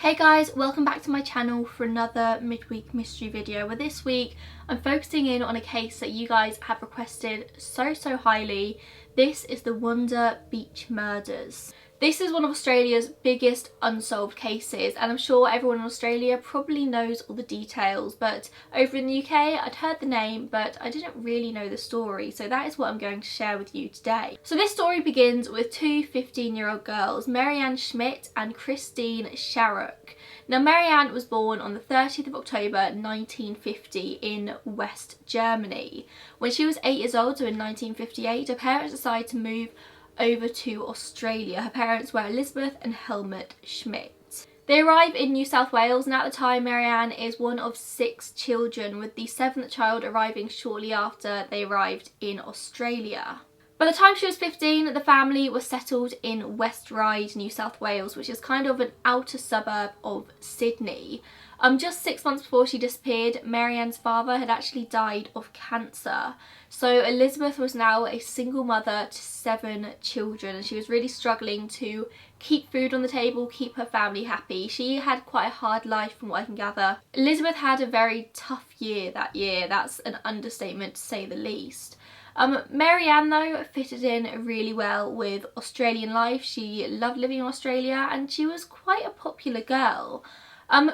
Hey guys, welcome back to my channel for another midweek mystery video, where this week I'm focusing in on a case that you guys have requested so highly. This is the Wanda beach murders. This is one of Australia's biggest unsolved cases, and I'm sure everyone in Australia probably knows all the details, but over in the UK I'd heard the name but I didn't really know the story, so that is what I'm going to share with you today. So this story begins with two 15-year-old girls, Marianne Schmidt and Christine Sharrock. Now Marianne was born on the 30th of October 1950 in West Germany. When she was 8 years old, so in 1958, her parents decided to move over to Australia. Her parents were Elizabeth and Helmut Schmidt. They arrive in New South Wales, and at the time Marianne is one of 6 children, with the 7th child arriving shortly after they arrived in Australia. By the time she was 15, the family was settled in West Ryde, New South Wales, which is kind of an outer suburb of Sydney. Just 6 months before she disappeared, Marianne's father had actually died of cancer. So Elizabeth was now a single mother to 7 children, and she was really struggling to keep food on the table, keep her family happy. She had quite a hard life from what I can gather. Elizabeth had a very tough year that year. That's an understatement to say the least. Marianne though fitted in really well with Australian life. She loved living in Australia and she was quite a popular girl.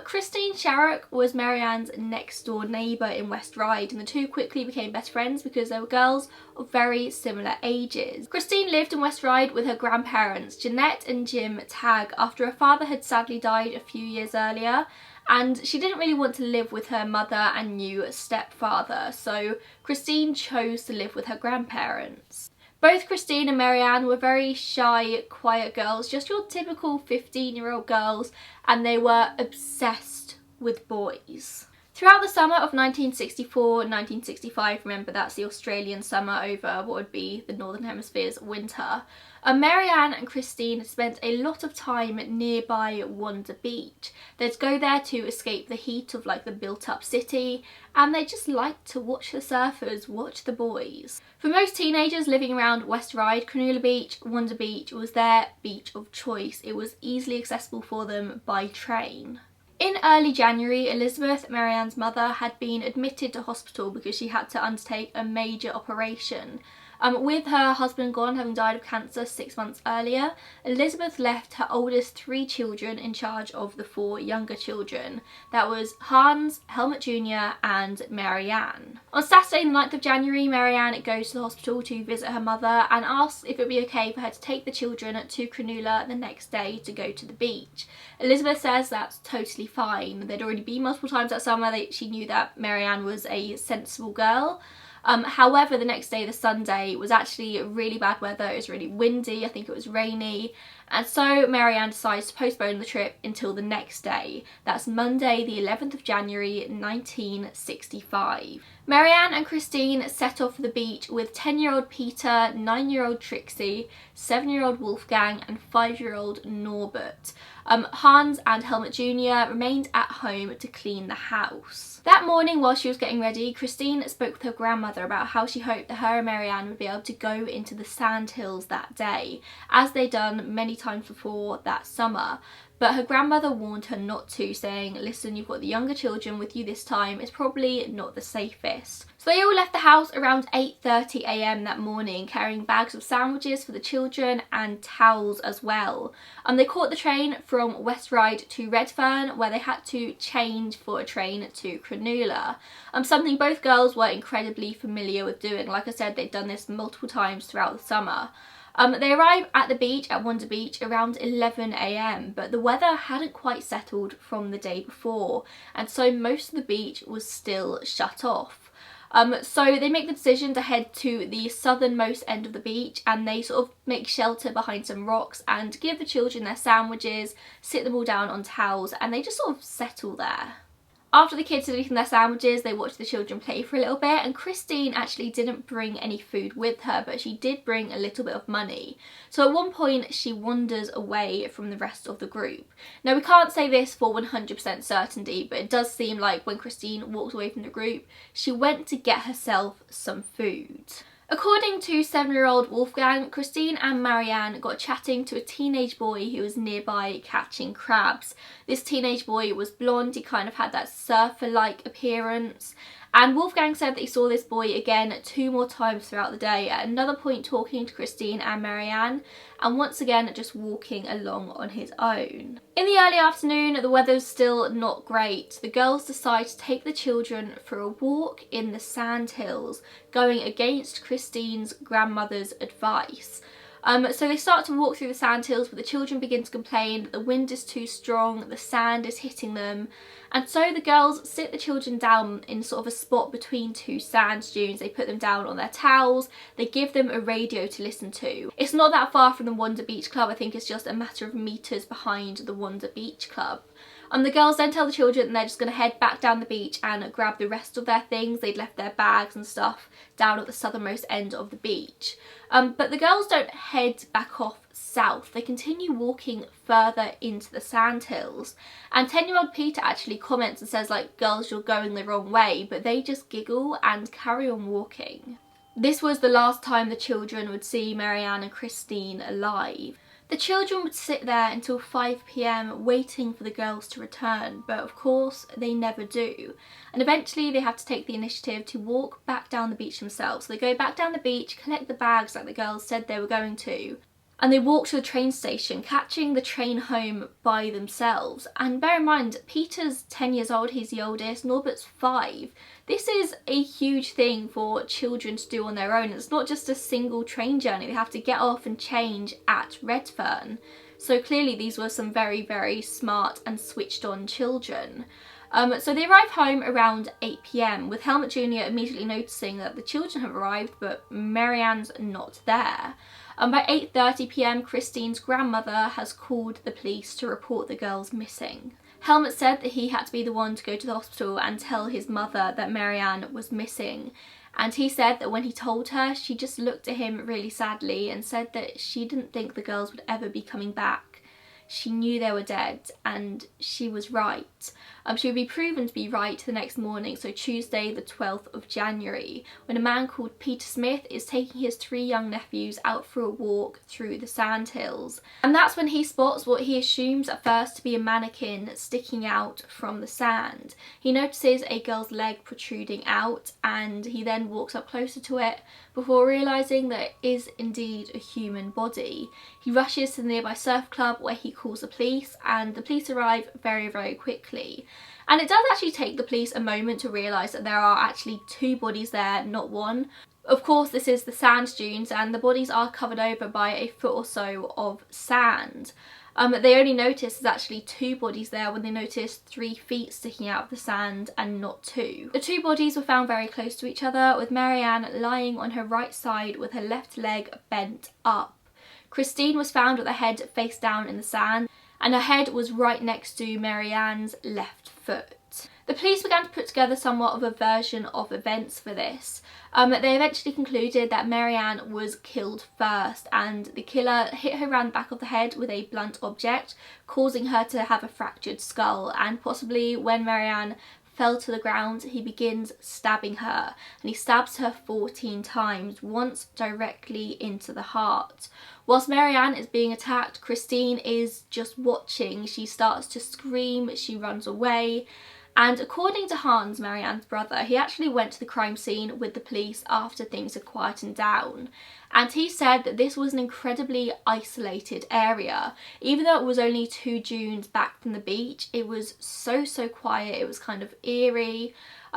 Christine Sharrock was Marianne's next door neighbour in West Ryde, and the two quickly became best friends because they were girls of very similar ages. Christine lived in West Ryde with her grandparents, Jeanette and Jim Tagg, after her father had sadly died a few years earlier, and she didn't really want to live with her mother and new stepfather, so Christine chose to live with her grandparents. Both Christine and Marianne were very shy, quiet girls, just your typical 15-year-old girls, and they were obsessed with boys. Throughout the summer of 1964-1965, remember that's the Australian summer over what would be the Northern Hemisphere's winter, Marianne and Christine spent a lot of time nearby Wanda Beach. They'd go there to escape the heat of like the built-up city, and they just liked to watch the surfers, watch the boys. For most teenagers living around West Ryde, Cronulla Beach, Wanda Beach was their beach of choice. It was easily accessible for them by train. In early January, Elizabeth, Marianne's mother, had been admitted to hospital because she had to undertake a major operation. With her husband gone, having died of cancer 6 months earlier, Elizabeth left her oldest 3 children in charge of the 4 younger children. That was Hans, Helmut Jr. and Marianne. On Saturday the 9th of January, Marianne goes to the hospital to visit her mother and asks if it would be okay for her to take the children to Cronulla the next day to go to the beach. Elizabeth says that's totally fine. They'd already been multiple times that summer. She knew that Marianne was a sensible girl. However, the next day, the Sunday, was actually really bad weather. It was really windy, I think it was rainy, and so Marianne decides to postpone the trip until the next day. That's Monday the 11th of January 1965. Marianne and Christine set off for the beach with 10-year-old Peter, 9-year-old Trixie, 7-year-old Wolfgang and 5-year-old Norbert. Hans and Helmut Jr. remained at home to clean the house. That morning, while she was getting ready, Christine spoke with her grandmother about how she hoped that her and Marianne would be able to go into the sandhills that day, as they'd done many times before that summer. But her grandmother warned her not to, saying, listen, you've got the younger children with you this time, it's probably not the safest. So they all left the house around 8:30 AM that morning, carrying bags of sandwiches for the children and towels as well. They caught the train from West Ryde to Redfern, where they had to change for a train to Cronulla. Something both girls were incredibly familiar with doing. Like I said, they'd done this multiple times throughout the summer. They arrived at the beach at Wanda Beach around 11 AM, but the weather hadn't quite settled from the day before, and so most of the beach was still shut off. So they make the decision to head to the southernmost end of the beach, and they sort of make shelter behind some rocks and give the children their sandwiches, sit them all down on towels, and they just sort of settle there. After the kids had eaten their sandwiches, they watched the children play for a little bit, and Christine actually didn't bring any food with her, but she did bring a little bit of money. So at one point she wanders away from the rest of the group. Now we can't say this for 100% certainty, but it does seem like when Christine walked away from the group, she went to get herself some food. According to 7-year-old Wolfgang, Christine and Marianne got chatting to a teenage boy who was nearby catching crabs. This teenage boy was blonde, he kind of had that surfer-like appearance. And Wolfgang said that he saw this boy again 2 more times throughout the day, at another point talking to Christine and Marianne, and once again just walking along on his own. In the early afternoon, the weather's still not great. The girls decide to take the children for a walk in the sandhills, going against Christine's grandmother's advice. So they start to walk through the sandhills, but the children begin to complain that the wind is too strong, the sand is hitting them, and so the girls sit the children down in sort of a spot between 2 sand dunes. They put them down on their towels, they give them a radio to listen to. It's not that far from the Wanda Beach Club, I think it's just a matter of meters behind the Wanda Beach Club. The girls then tell the children that they're just going to head back down the beach and grab the rest of their things. They'd left their bags and stuff down at the southernmost end of the beach. But the girls don't head back off south. They continue walking further into the sandhills. And 10-year-old Peter actually comments and says, like, girls, you're going the wrong way. But they just giggle and carry on walking. This was the last time the children would see Marianne and Christine alive. The children would sit there until 5 p.m. waiting for the girls to return, but of course they never do. And eventually they have to take the initiative to walk back down the beach themselves. So they go back down the beach, collect the bags like the girls said they were going to, and they walk to the train station, catching the train home by themselves. And bear in mind, Peter's 10 years old, he's the oldest, Norbert's 5. This is a huge thing for children to do on their own. It's not just a single train journey. They have to get off and change at Redfern. So clearly these were some very, very smart and switched on children. So they arrive home around 8 p.m. with Helmut Jr. immediately noticing that the children have arrived but Marianne's not there. By 8:30 p.m, Christine's grandmother has called the police to report the girls missing. Helmut said that he had to be the one to go to the hospital and tell his mother that Marianne was missing. And he said that when he told her, she just looked at him really sadly and said that she didn't think the girls would ever be coming back. She knew they were dead, and she was right. She would be proven to be right the next morning, so Tuesday the 12th of January, when a man called Peter Smith is taking his 3 young nephews out for a walk through the sandhills. And that's when he spots what he assumes at first to be a mannequin sticking out from the sand. He notices a girl's leg protruding out, and he then walks up closer to it before realising that it is indeed a human body. He rushes to the nearby surf club where he calls the police, and the police arrive very, very quickly. And it does actually take the police a moment to realise that there are actually 2 bodies there, not 1. Of course, this is the sand dunes and the bodies are covered over by a foot or so of sand. They only notice there's actually 2 bodies there when they notice 3 feet sticking out of the sand and not 2. The 2 bodies were found very close to each other, with Marianne lying on her right side with her left leg bent up. Christine was found with her head face down in the sand, and her head was right next to Marianne's left foot. The police began to put together somewhat of a version of events for this. They eventually concluded that Marianne was killed first, and the killer hit her around the back of the head with a blunt object, causing her to have a fractured skull, and possibly when Marianne fell to the ground, he begins stabbing her, and he stabs her 14 times, once directly into the heart. Whilst Marianne is being attacked, Christine is just watching. She starts to scream, she runs away, and according to Hans, Marianne's brother, he actually went to the crime scene with the police after things had quietened down. And he said that this was an incredibly isolated area. Even though it was only 2 dunes back from the beach, it was so quiet. It was kind of eerie.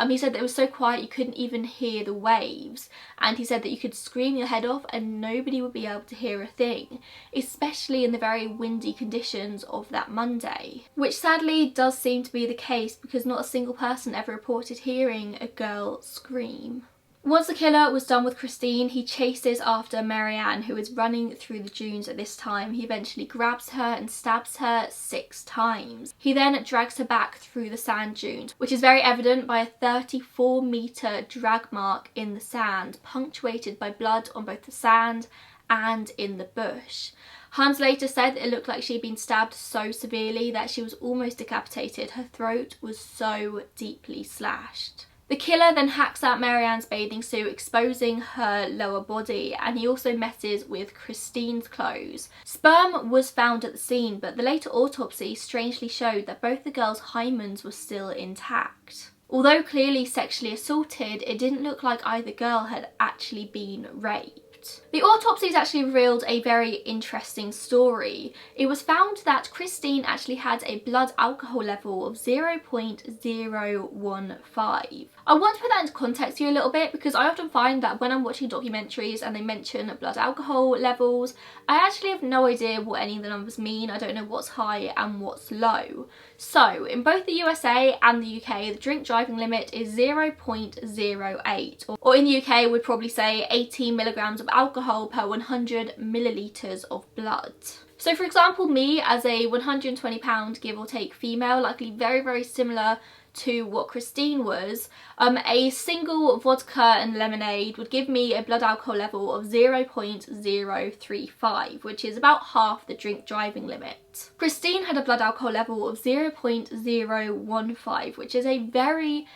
He said that it was so quiet you couldn't even hear the waves. And he said that you could scream your head off and nobody would be able to hear a thing, especially in the very windy conditions of that Monday. Which sadly does seem to be the case, because not a single person ever reported hearing a girl scream. Once the killer was done with Christine, he chases after Marianne, who is running through the dunes at this time. He eventually grabs her and stabs her 6 times. He then drags her back through the sand dunes, which is very evident by a 34-metre drag mark in the sand, punctuated by blood on both the sand and in the bush. Hans later said that it looked like she'd been stabbed so severely that she was almost decapitated. Her throat was so deeply slashed. The killer then hacks out Marianne's bathing suit, exposing her lower body, and he also messes with Christine's clothes. Sperm was found at the scene, but the later autopsy strangely showed that both the girls' hymens were still intact. Although clearly sexually assaulted, it didn't look like either girl had actually been raped. The autopsies actually revealed a very interesting story. It was found that Christine actually had a blood alcohol level of 0.015. I want to put that into context here a little bit, because I often find that when I'm watching documentaries and they mention blood alcohol levels, I actually have no idea what any of the numbers mean. I don't know what's high and what's low. So in both the USA and the UK, the drink driving limit is 0.08, or in the UK would probably say 18 milligrams of alcohol per 100 millilitres of blood. So for example, me as a 120 pound give or take female, likely very similar to what Christine was, a single vodka and lemonade would give me a blood alcohol level of 0.035, which is about half the drink driving limit. Christine had a blood alcohol level of 0.015, which is a very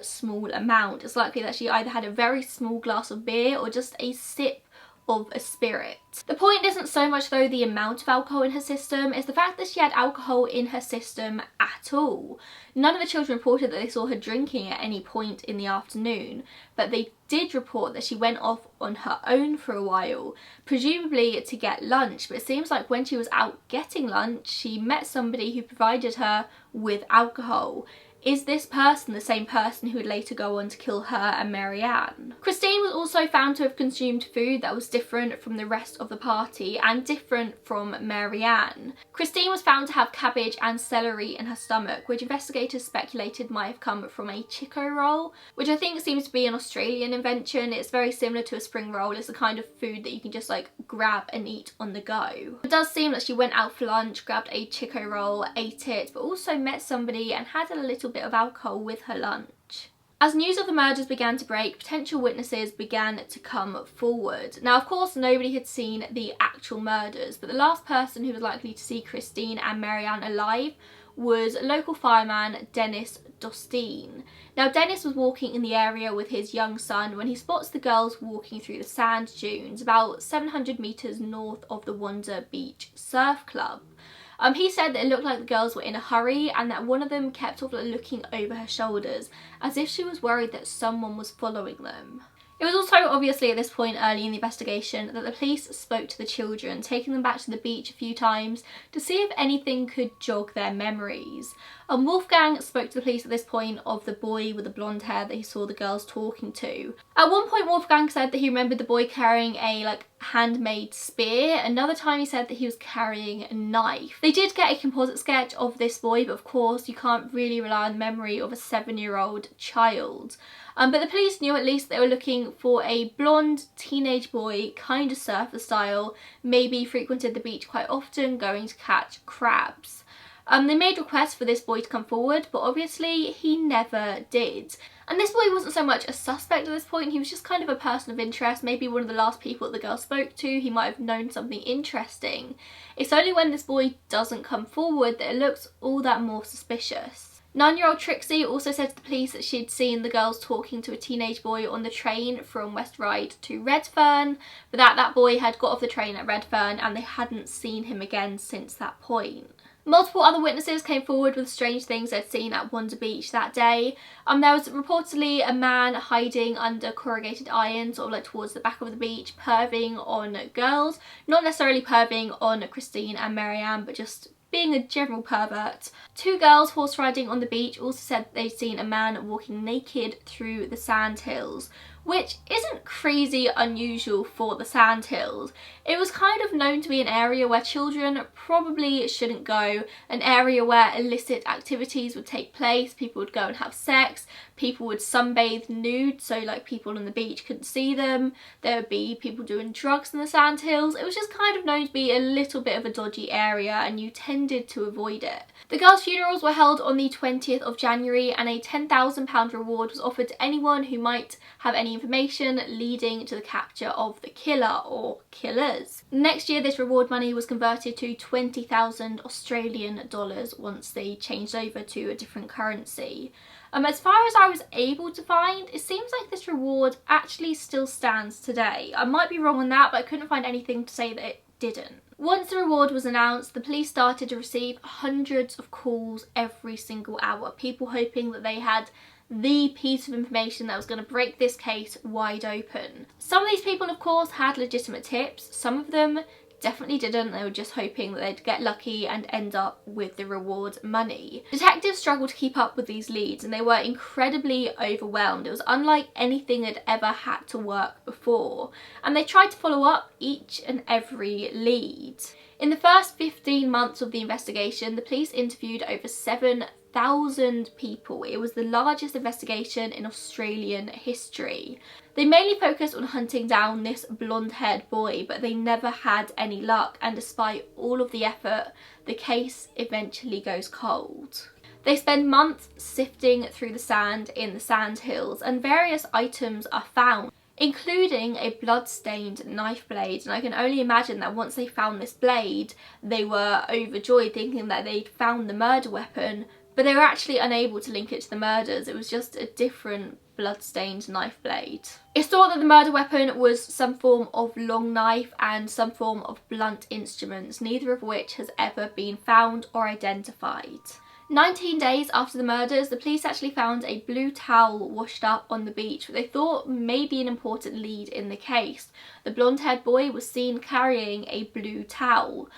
small amount. It's likely that she either had a very small glass of beer or just a sip of a spirit. The point isn't so much though the amount of alcohol in her system, it's the fact that she had alcohol in her system at all. None of the children reported that they saw her drinking at any point in the afternoon, but they did report that she went off on her own for a while, presumably to get lunch, but it seems like when she was out getting lunch, she met somebody who provided her with alcohol. Is this person the same person who would later go on to kill her and Marianne? Christine was also found to have consumed food that was different from the rest of the party and different from Marianne. Christine was found to have cabbage and celery in her stomach, which investigators speculated might have come from a Chico roll, which I think seems to be an Australian invention. It's very similar to a spring roll. It's the kind of food that you can just like grab and eat on the go. It does seem that she went out for lunch, grabbed a Chico roll, ate it, but also met somebody and had a little bit of alcohol with her lunch. As news of the murders began to break, potential witnesses began to come forward. Now, of course, nobody had seen the actual murders, but the last person who was likely to see Christine and Marianne alive was local fireman Dennis Dostine. Now, Dennis was walking in the area with his young son when he spots the girls walking through the sand dunes about 700 metres north of the Wanda Beach Surf Club. He said that it looked like the girls were in a hurry and that one of them kept looking over her shoulders as if she was worried that someone was following them. It was also obviously at this point early in the investigation that the police spoke to the children, taking them back to the beach a few times to see if anything could jog their memories. Wolfgang spoke to the police at this point of the boy with the blonde hair that he saw the girls talking to. At one point Wolfgang said that he remembered the boy carrying a handmade spear. Another time he said that he was carrying a knife. They did get a composite sketch of this boy, but of course you can't really rely on the memory of a 7-year-old child. But the police knew at least they were looking for a blonde teenage boy, kind of surfer style, maybe frequented the beach quite often, going to catch crabs. They made requests for this boy to come forward, but obviously he never did. And this boy wasn't so much a suspect at this point, he was just kind of a person of interest, maybe one of the last people that the girl spoke to. He might have known something interesting. It's only when this boy doesn't come forward that it looks all that more suspicious. 9-year-old Trixie also said to the police that she'd seen the girls talking to a teenage boy on the train from West Ryde to Redfern, but that boy had got off the train at Redfern and they hadn't seen him again since that point. Multiple other witnesses came forward with strange things they'd seen at Wanda Beach that day. There was reportedly a man hiding under corrugated iron, towards the back of the beach, perving on girls. Not necessarily perving on Christine and Marianne, but just being a general pervert. 2 girls horse riding on the beach also said they'd seen a man walking naked through the sandhills, which isn't crazy unusual for the sandhills. It was kind of known to be an area where children probably shouldn't go, an area where illicit activities would take place, people would go and have sex, people would sunbathe nude so people on the beach couldn't see them, there would be people doing drugs in the sandhills. It was just kind of known to be a little bit of a dodgy area and you tended to avoid it. The girls' funerals were held on the 20th of January and a £10,000 reward was offered to anyone who might have any any information leading to the capture of the killer or killers. Next year, this reward money was converted to 20,000 Australian dollars once they changed over to a different currency. As far as I was able to find, it seems like this reward actually still stands today. I might be wrong on that, but I couldn't find anything to say that it didn't. Once the reward was announced, the police started to receive hundreds of calls every single hour, people hoping that they had the piece of information that was going to break this case wide open. Some of these people, of course, had legitimate tips. Some of them definitely didn't. They were just hoping that they'd get lucky and end up with the reward money. Detectives struggled to keep up with these leads and they were incredibly overwhelmed. It was unlike anything they'd ever had to work before, and they tried to follow up each and every lead. In the first 15 months of the investigation, the police interviewed over 7,000 people. It was the largest investigation in Australian history. They mainly focused on hunting down this blonde-haired boy, but they never had any luck, and despite all of the effort, the case eventually goes cold. They spend months sifting through the sand in the sandhills, and various items are found, including a blood-stained knife blade, and I can only imagine that once they found this blade, they were overjoyed, thinking that they'd found the murder weapon, but they were actually unable to link it to the murders. It was just a different blood-stained knife blade. It's thought that the murder weapon was some form of long knife and some form of blunt instruments, neither of which has ever been found or identified. 19 days after the murders, the police actually found a blue towel washed up on the beach, which they thought may be an important lead in the case. The blonde-haired boy was seen carrying a blue towel.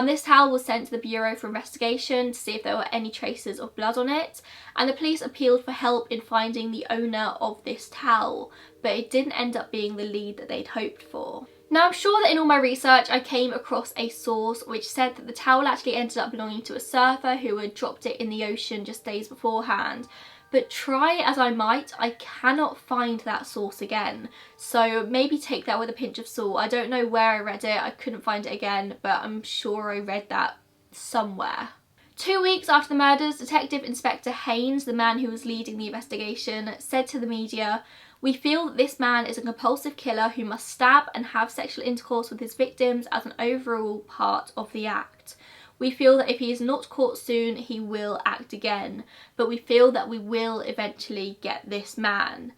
This towel was sent to the Bureau for Investigation to see if there were any traces of blood on it, and the police appealed for help in finding the owner of this towel, but it didn't end up being the lead that they'd hoped for. Now, I'm sure that in all my research I came across a source which said that the towel actually ended up belonging to a surfer who had dropped it in the ocean just days beforehand. But try as I might, I cannot find that source again. So maybe take that with a pinch of salt. I don't know where I read it, I couldn't find it again, but I'm sure I read that somewhere. 2 weeks after the murders, Detective Inspector Haynes, the man who was leading the investigation, said to the media, "We feel that this man is a compulsive killer who must stab and have sexual intercourse with his victims as an overall part of the act. We feel that if he is not caught soon, he will act again, but we feel that we will eventually get this man."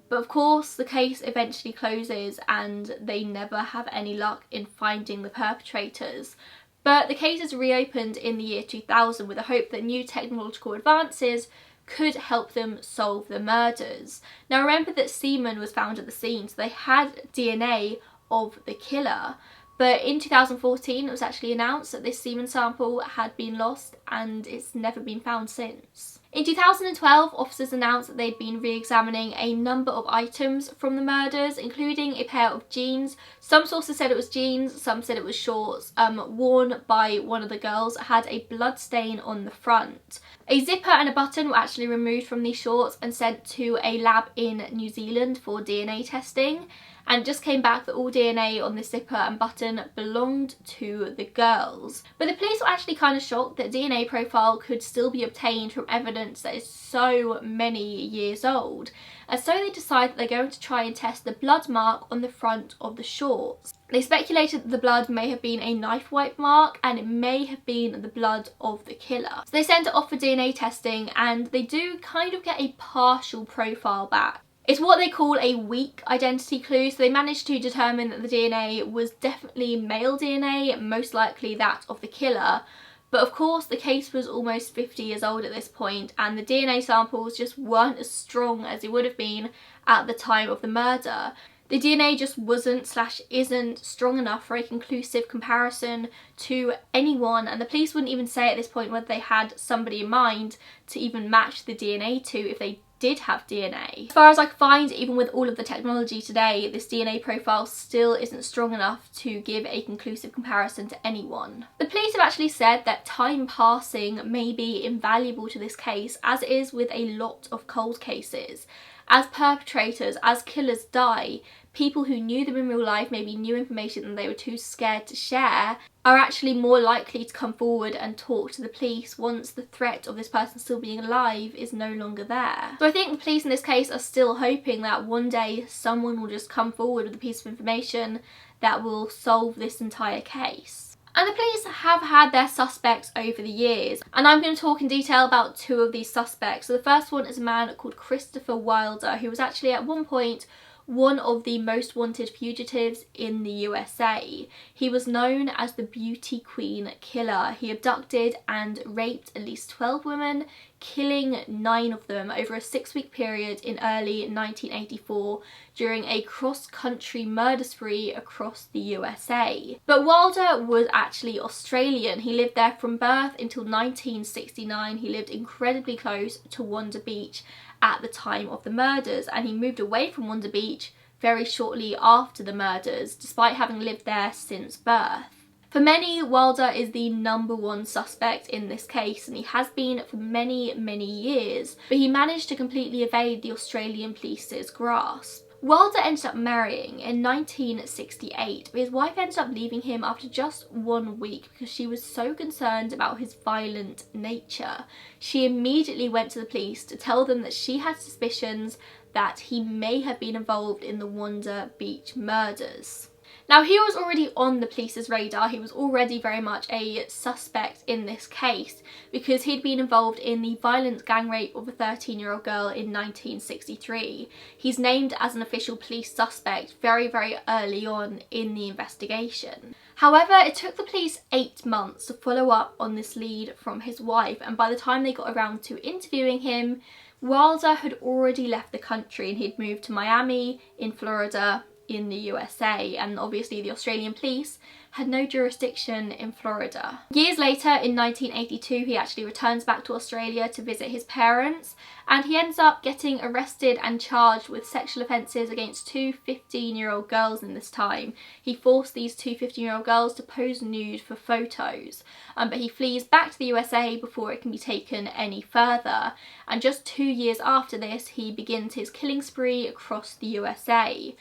But of course, the case eventually closes and they never have any luck in finding the perpetrators. But the case is reopened in the year 2000 with the hope that new technological advances could help them solve the murders. Now remember that semen was found at the scene, so they had DNA of the killer. But in 2014 it was actually announced that this semen sample had been lost and it's never been found since. In 2012, officers announced that they'd been re-examining a number of items from the murders, including a pair of jeans. Some sources said it was jeans, some said it was shorts, worn by one of the girls, had a blood stain on the front. A zipper and a button were actually removed from these shorts and sent to a lab in New Zealand for DNA testing, and it just came back that all DNA on this zipper and button belonged to the girls. But the police were actually kind of shocked that DNA profile could still be obtained from evidence that is so many years old, and so they decided that they're going to try and test the blood mark on the front of the shorts. They speculated that the blood may have been a knife wipe mark and it may have been the blood of the killer. So they sent it off for DNA testing and they do kind of get a partial profile back. It's what they call a weak identity clue, so they managed to determine that the DNA was definitely male DNA, most likely that of the killer. But of course the case was almost 50 years old at this point and the DNA samples just weren't as strong as it would have been at the time of the murder. The DNA just wasn't/isn't strong enough for a conclusive comparison to anyone, and the police wouldn't even say at this point whether they had somebody in mind to even match the DNA to if they did have DNA. As far as I can find, even with all of the technology today, this DNA profile still isn't strong enough to give a conclusive comparison to anyone. The police have actually said that time passing may be invaluable to this case, as it is with a lot of cold cases. As perpetrators, as killers die, people who knew them in real life, maybe knew information that they were too scared to share, are actually more likely to come forward and talk to the police once the threat of this person still being alive is no longer there. So I think the police in this case are still hoping that one day someone will just come forward with a piece of information that will solve this entire case. And the police have had their suspects over the years, and I'm going to talk in detail about two of these suspects. So the first one is a man called Christopher Wilder, who was actually at one point one of the most wanted fugitives in the USA. He was known as the Beauty Queen Killer. He abducted and raped at least 12 women, killing 9 of them over a 6-week period in early 1984 during a cross-country murder spree across the USA. But Wilder was actually Australian. He lived there from birth until 1969. He lived incredibly close to Wanda Beach at the time of the murders, and he moved away from Wanda Beach very shortly after the murders, despite having lived there since birth. For many, Wilder is the #1 suspect in this case, and he has been for many, many years, but he managed to completely evade the Australian police's grasp. Wilder ended up marrying in 1968, but his wife ended up leaving him after just 1 week because she was so concerned about his violent nature. She immediately went to the police to tell them that she had suspicions that he may have been involved in the Wanda Beach murders. Now, he was already on the police's radar. He was already very much a suspect in this case because he'd been involved in the violent gang rape of a 13-year-old girl in 1963. He's named as an official police suspect very, very early on in the investigation. However, it took the police 8 months to follow up on this lead from his wife, and by the time they got around to interviewing him, Wilder had already left the country and he'd moved to Miami in Florida in the USA, and obviously the Australian police had no jurisdiction in Florida. Years later, in 1982, he actually returns back to Australia to visit his parents, and he ends up getting arrested and charged with sexual offences against 2 15-year-old girls in this time. He forced these 2 15-year-old girls to pose nude for photos, but he flees back to the USA before it can be taken any further, and just 2 years after this, he begins his killing spree across the USA.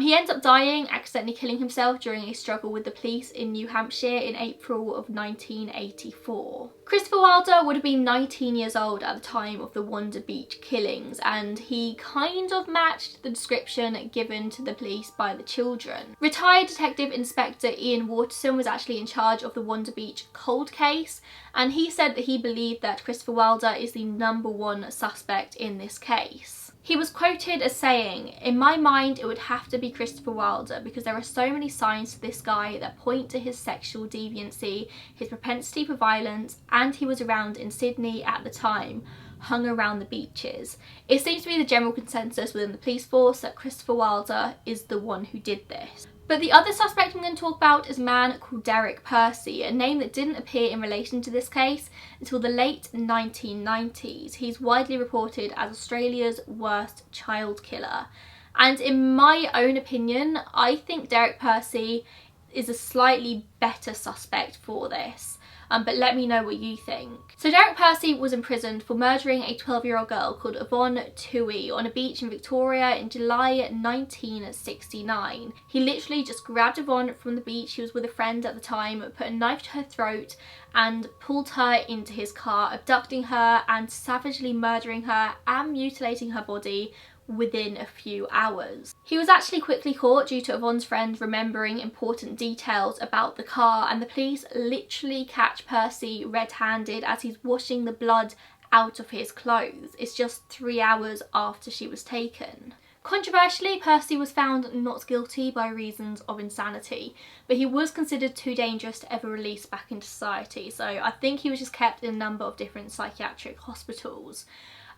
He ends up dying, accidentally killing himself during a struggle with the police in New Hampshire in April of 1984. Christopher Wilder would have been 19 years old at the time of the Wanda Beach killings, and he kind of matched the description given to the police by the children. Retired Detective Inspector Ian Waterson was actually in charge of the Wanda Beach cold case, and he said that he believed that Christopher Wilder is the #1 suspect in this case. He was quoted as saying, "In my mind, it would have to be Christopher Wilder because there are so many signs to this guy that point to his sexual deviancy, his propensity for violence, and he was around in Sydney at the time, hung around the beaches." It seems to be the general consensus within the police force that Christopher Wilder is the one who did this. But the other suspect I'm going to talk about is a man called Derek Percy, a name that didn't appear in relation to this case until the late 1990s. He's widely reported as Australia's worst child killer. And in my own opinion, I think Derek Percy is a slightly better suspect for this. But let me know what you think. So Derek Percy was imprisoned for murdering a 12-year-old girl called Yvonne Toohey on a beach in Victoria in July 1969. He literally just grabbed Yvonne from the beach. He was with a friend at the time, put a knife to her throat and pulled her into his car, abducting her and savagely murdering her and mutilating her body within a few hours. He was actually quickly caught due to Yvonne's friend remembering important details about the car, and the police literally catch Percy red-handed as he's washing the blood out of his clothes. It's just 3 hours after she was taken. Controversially, Percy was found not guilty by reasons of insanity, but he was considered too dangerous to ever release back into society, so I think he was just kept in a number of different psychiatric hospitals.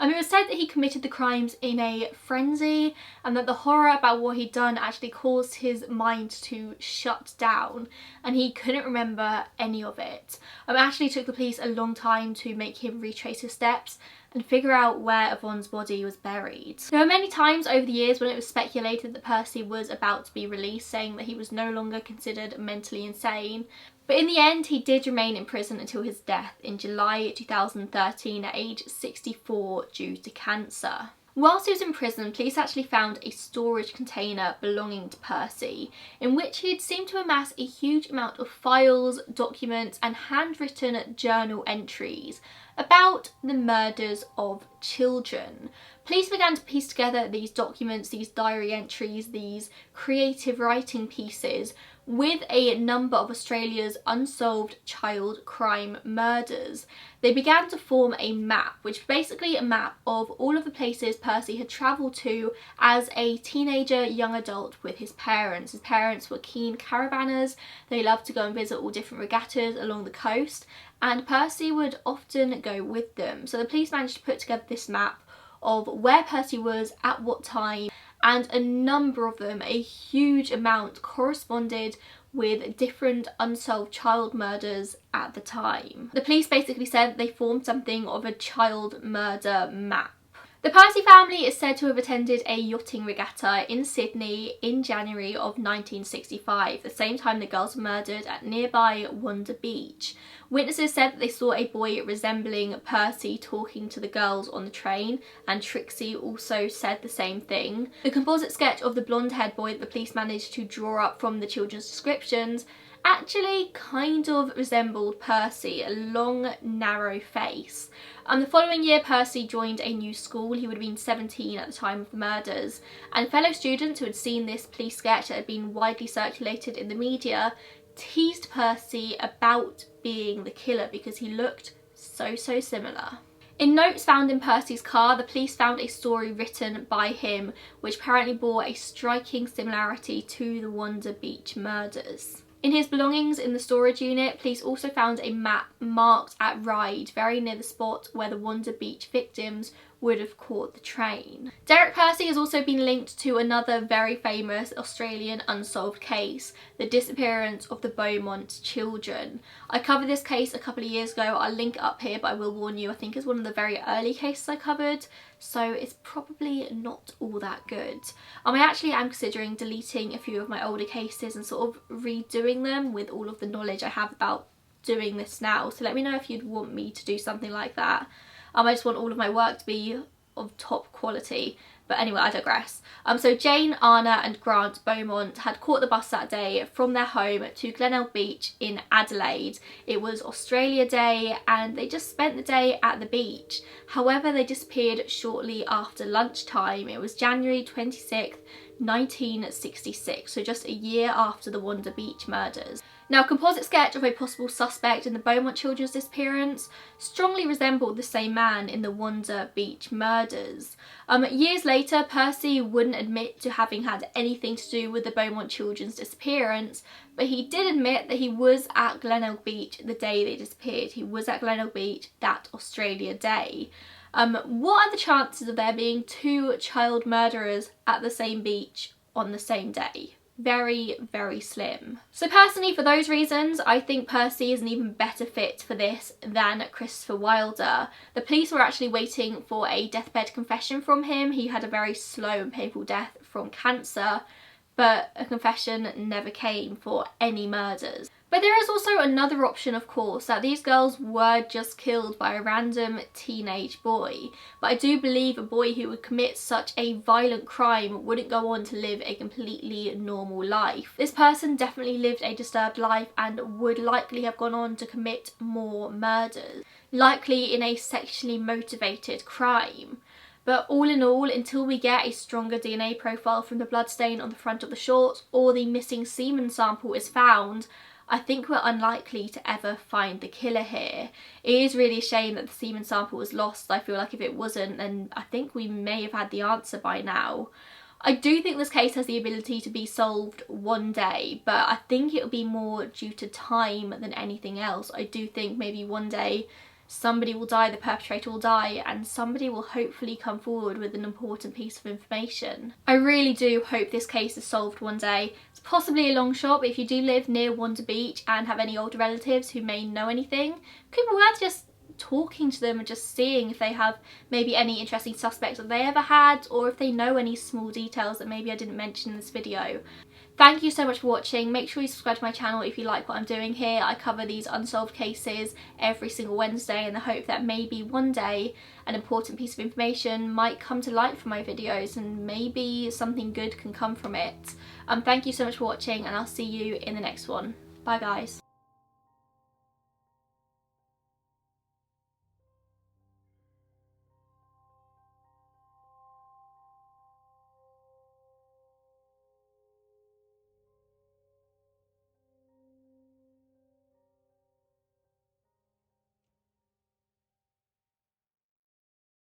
It was said that he committed the crimes in a frenzy and that the horror about what he'd done actually caused his mind to shut down and he couldn't remember any of it. It actually took the police a long time to make him retrace his steps and figure out where Yvonne's body was buried. There were many times over the years when it was speculated that Percy was about to be released, saying that he was no longer considered mentally insane. But in the end, he did remain in prison until his death in July 2013 at age 64 due to cancer. Whilst he was in prison, police actually found a storage container belonging to Percy, in which he had seemed to amass a huge amount of files, documents and handwritten journal entries about the murders of children. Police began to piece together these documents, these diary entries, these creative writing pieces with a number of Australia's unsolved child crime murders. They began to form a map, which was basically a map of all of the places Percy had travelled to as a teenager, young adult with his parents. His parents were keen caravanners. They loved to go and visit all different regattas along the coast, and Percy would often go with them. So the police managed to put together this map of where Percy was at what time, and a number of them, a huge amount, corresponded with different unsolved child murders at the time. The police basically said they formed something of a child murder map. The Percy family is said to have attended a yachting regatta in Sydney in January of 1965, the same time the girls were murdered at nearby Wanda Beach. Witnesses said that they saw a boy resembling Percy talking to the girls on the train, and Trixie also said the same thing. The composite sketch of the blonde-haired boy that the police managed to draw up from the children's descriptions actually kind of resembled Percy, a long, narrow face. The following year, Percy joined a new school. He would have been 17 at the time of the murders, and fellow students who had seen this police sketch that had been widely circulated in the media teased Percy about being the killer because he looked so similar. In notes found in Percy's car, the police found a story written by him which apparently bore a striking similarity to the Wanda Beach murders. In his belongings in the storage unit, police also found a map marked at Ryde, very near the spot where the Wanda Beach victims would have caught the train. Derek Percy has also been linked to another very famous Australian unsolved case, the disappearance of the Beaumont children. I covered this case a couple of years ago. I'll link it up here, but I will warn you, I think it's one of the very early cases I covered, so it's probably not all that good. I actually am considering deleting a few of my older cases and sort of redoing them with all of the knowledge I have about doing this now, so let me know if you'd want me to do something like that. I just want all of my work to be of top quality. But anyway, I digress. So Jane, Anna and Grant Beaumont had caught the bus that day from their home to Glenelg Beach in Adelaide. It was Australia Day and they just spent the day at the beach. However, they disappeared shortly after lunchtime. It was January 26th, 1966, so just a year after the Wanda Beach murders. Now, a composite sketch of a possible suspect in the Beaumont children's disappearance strongly resembled the same man in the Wanda Beach murders. Years later, Percy wouldn't admit to having had anything to do with the Beaumont children's disappearance, but he did admit that he was at Glenelg Beach the day they disappeared. He was at Glenelg Beach that Australia Day. What are the chances of there being two child murderers at the same beach on the same day? Very slim. So personally, for those reasons, I think Percy is an even better fit for this than Christopher Wilder. The police were actually waiting for a deathbed confession from him. He had a very slow and painful death from cancer, but a confession never came for any murders. But there is also another option, of course, that these girls were just killed by a random teenage boy. But I do believe a boy who would commit such a violent crime wouldn't go on to live a completely normal life. This person definitely lived a disturbed life and would likely have gone on to commit more murders, likely in a sexually motivated crime. But all in all, until we get a stronger DNA profile from the bloodstain on the front of the shorts or the missing semen sample is found, I think we're unlikely to ever find the killer here. It is really a shame that the semen sample was lost. I feel like if it wasn't, then I think we may have had the answer by now. I do think this case has the ability to be solved one day, but I think it'll be more due to time than anything else. I do think maybe one day somebody will die, the perpetrator will die, and somebody will hopefully come forward with an important piece of information. I really do hope this case is solved one day. It's possibly a long shot, but if you do live near Wanda Beach and have any older relatives who may know anything, it could be worth just talking to them and just seeing if they have maybe any interesting suspects that they ever had, or if they know any small details that maybe I didn't mention in this video. Thank you so much for watching. Make sure you subscribe to my channel if you like what I'm doing here. I cover these unsolved cases every single Wednesday in the hope that maybe one day an important piece of information might come to light from my videos and maybe something good can come from it. Thank you so much for watching, and I'll see you in the next one. Bye guys.